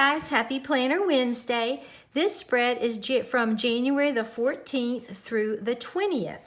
guys, happy Planner Wednesday. This spread is from January the 14th through the 20th.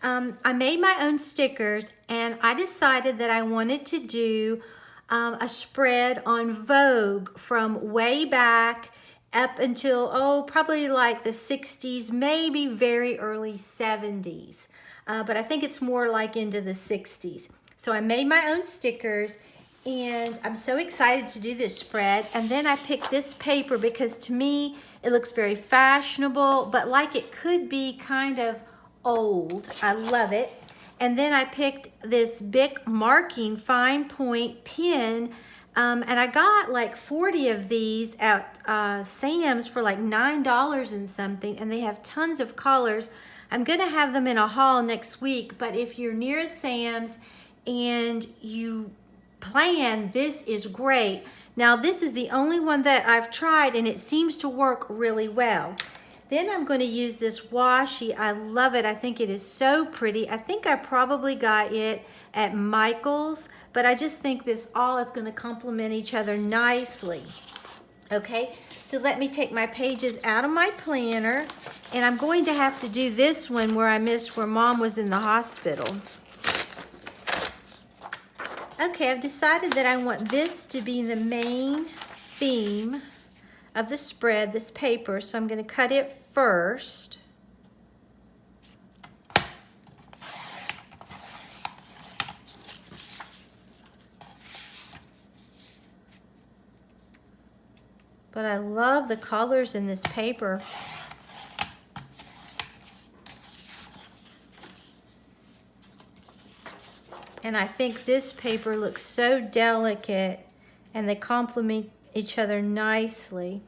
I made my own stickers and I decided that I wanted to do a spread on Vogue from way back up until, probably like the 60s, maybe very early 70s. But I think it's more like into the 60s. So I made my own stickers and I'm so excited to do this spread. And then I picked this paper because to me, it looks very fashionable, but like it could be kind of old. I love it. And then I picked this Bic marking fine point pen. And I got like 40 of these at Sam's for like $9 and something. And they have tons of colors. I'm going to have them in a haul next week. But if you're near Sam's and you plan, this is great. Now this is the only one that I've tried and it seems to work really well. Then I'm going to use this washi. I love it. I think it is so pretty. I think I probably got it at Michael's, but I just think this all is going to complement each other nicely. Okay, so let me take my pages out of my planner, and I'm going to have to do this one where I missed where Mom was in the hospital. Okay, I've decided that I want this to be the main theme of the spread, this paper, so I'm going to cut it first. But I love the colors in this paper. And I think this paper looks so delicate and they complement each other nicely.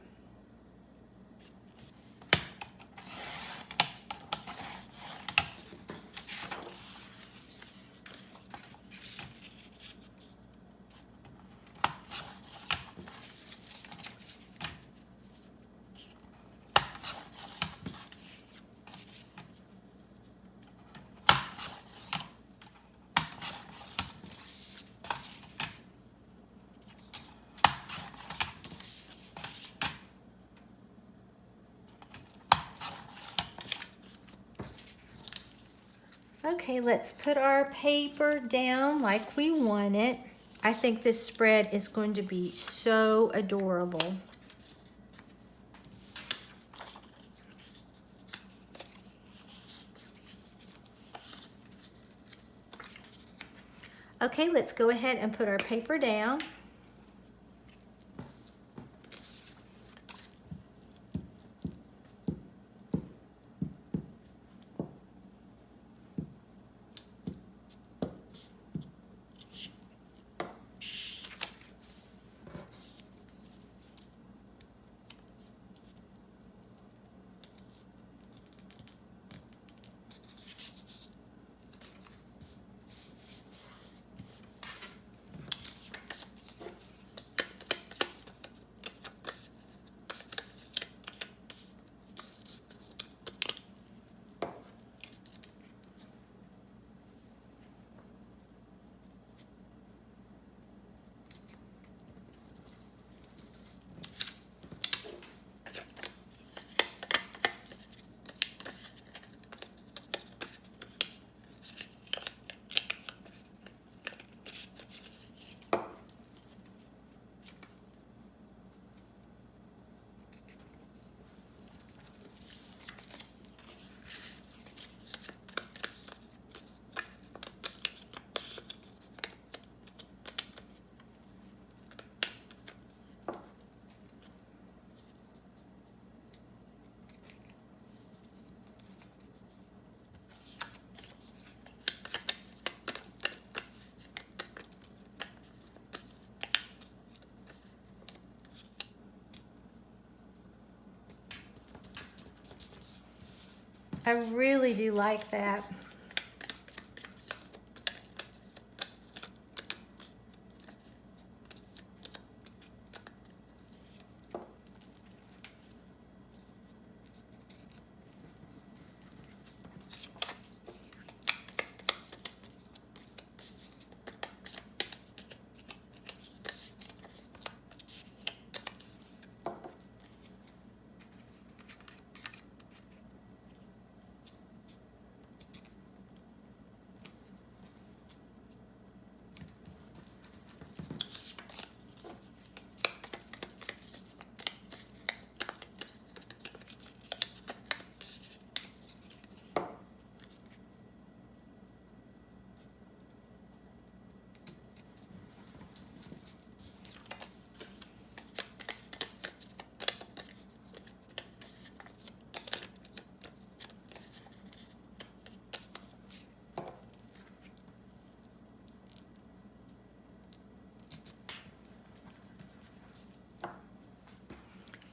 Okay, let's put our paper down like we want it. I think this spread is going to be so adorable. Okay, let's go ahead and put our paper down. I really do like that.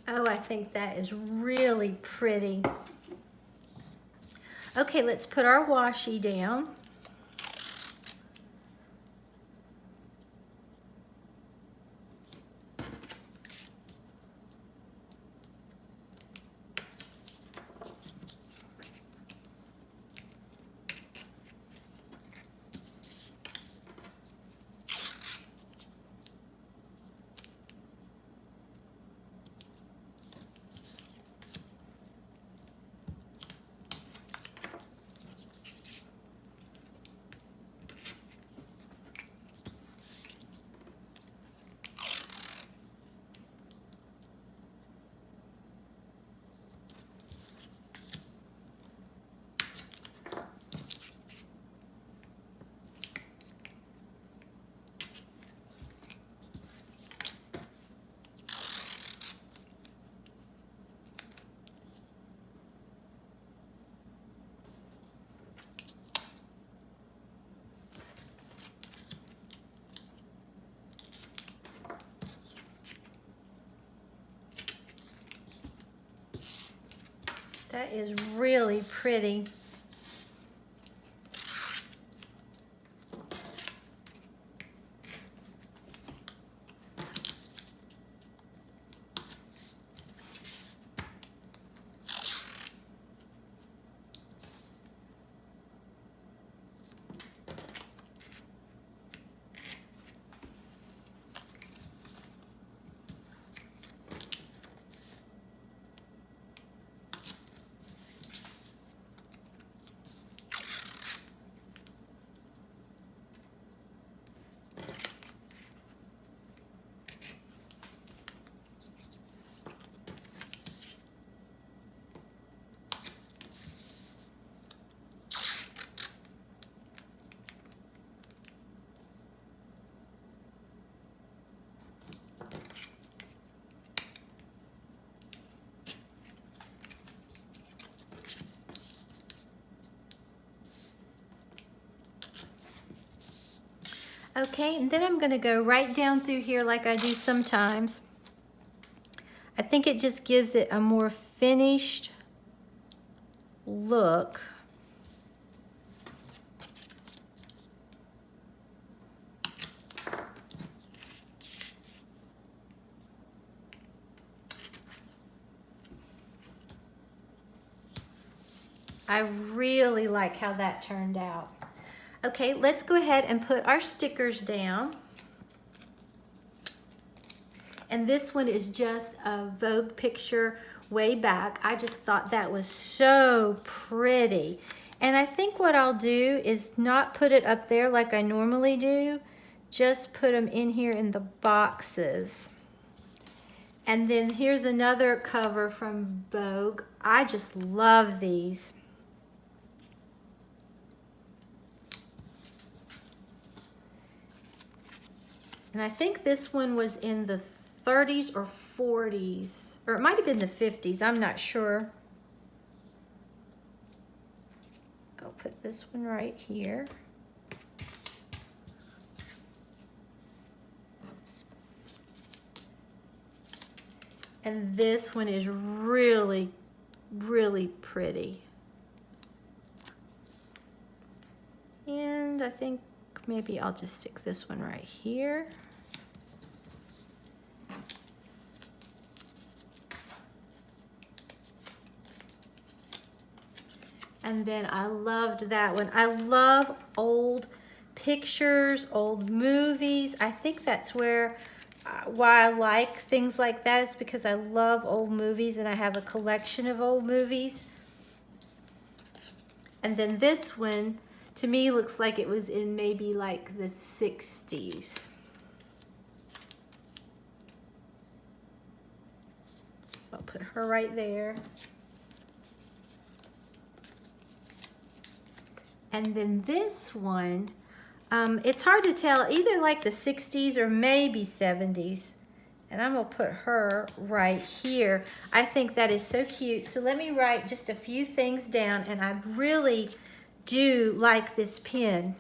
Oh, I think that is really pretty. Okay, let's put our washi down. That is really pretty. Okay, and then I'm going to go right down through here like I do sometimes. I think it just gives it a more finished look. I really like how that turned out. Okay, let's go ahead and put our stickers down. And this one is just a Vogue picture way back. I just thought that was so pretty. And I think what I'll do is not put it up there like I normally do. Just put them in here in the boxes. And then here's another cover from Vogue. I just love these. And I think this one was in the 30s or 40s, or it might have been the 50s, I'm not sure. Go put this one right here. And this one is really, really pretty. And I think maybe I'll just stick this one right here. And then I loved that one. I love old pictures, old movies. I think that's where why I like things like that is because I love old movies and I have a collection of old movies. And then this one, to me, looks like it was in maybe like the 60s. So I'll put her right there. And then this one, it's hard to tell, either like the 60s or maybe 70s. And I'm gonna put her right here. I think that is so cute. So let me write just a few things down, and I really do like this pen.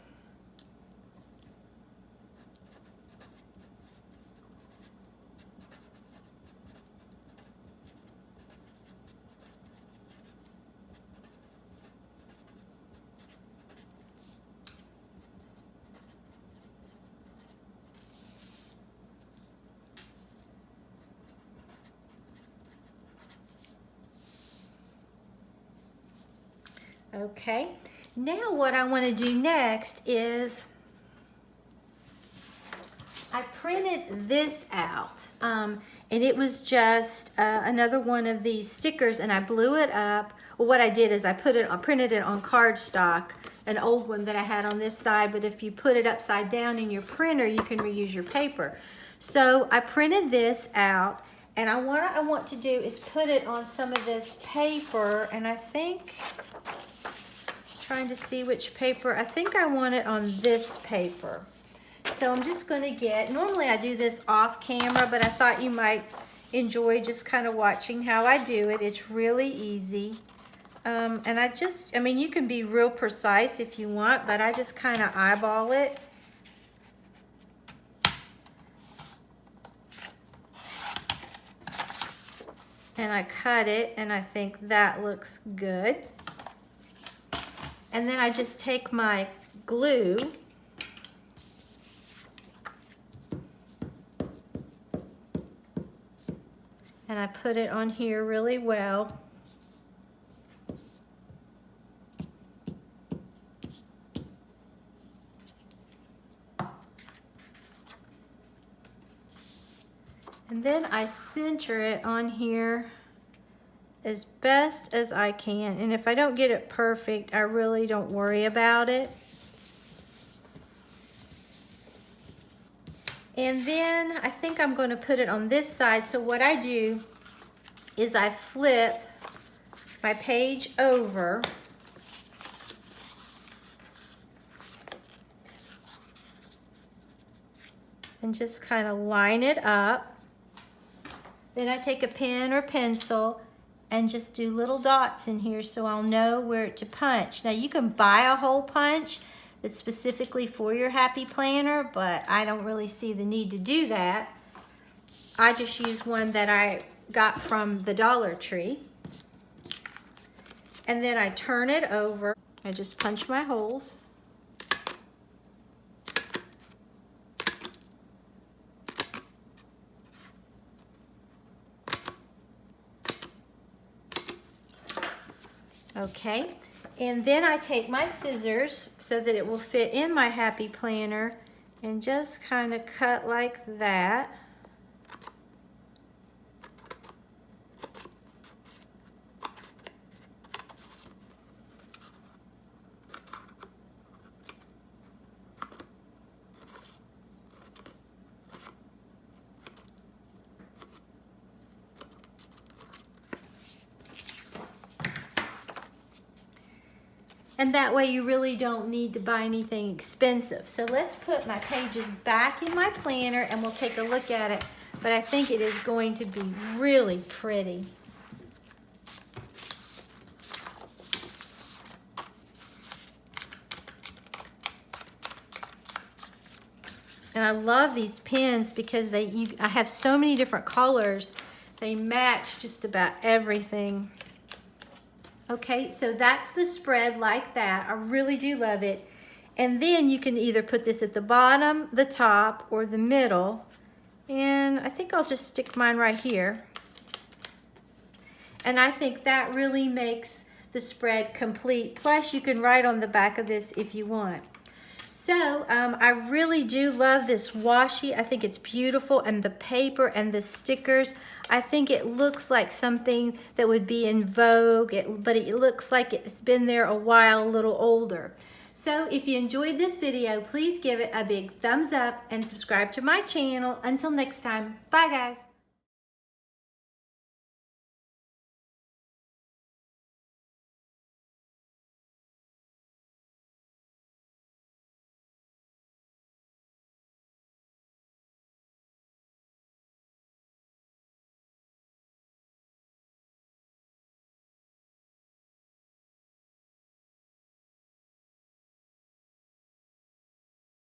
Okay, now what I want to do next is I printed this out, and it was just another one of these stickers, and I blew it up. Well, what I did is I printed it on cardstock, an old one that I had on this side, but if you put it upside down in your printer, you can reuse your paper. So I printed this out, and what I want to do is put it on some of this paper, and I think, trying to see which paper, I think I want it on this paper. So I'm just going to get, normally I do this off camera, but I thought you might enjoy just kind of watching how I do it. It's really easy. And I mean, you can be real precise if you want, but I just kind of eyeball it. And I cut it, and I think that looks good. And then I just take my glue, and I put it on here really well. And then I center it on here as best as I can. And if I don't get it perfect, I really don't worry about it. And then I think I'm going to put it on this side. So what I do is I flip my page over, and just kind of line it up. Then I take a pen or pencil and just do little dots in here so I'll know where to punch. Now you can buy a hole punch that's specifically for your Happy Planner, but I don't really see the need to do that. I just use one that I got from the Dollar Tree. And then I turn it over. I just punch my holes. Okay, and then I take my scissors so that it will fit in my Happy Planner and just kind of cut like that. And that way you really don't need to buy anything expensive. So let's put my pages back in my planner and we'll take a look at it. But I think it is going to be really pretty. And I love these pens because I have so many different colors. They match just about everything. Okay, so that's the spread like that. I really do love it. And then you can either put this at the bottom, the top, or the middle. And I think I'll just stick mine right here. And I think that really makes the spread complete. Plus, you can write on the back of this if you want. So I really do love this washi. I think it's beautiful, and the paper and the stickers. I think it looks like something that would be in Vogue, but it looks like it's been there a while, a little older. So if you enjoyed this video, please give it a big thumbs up and subscribe to my channel. Until next time, bye guys.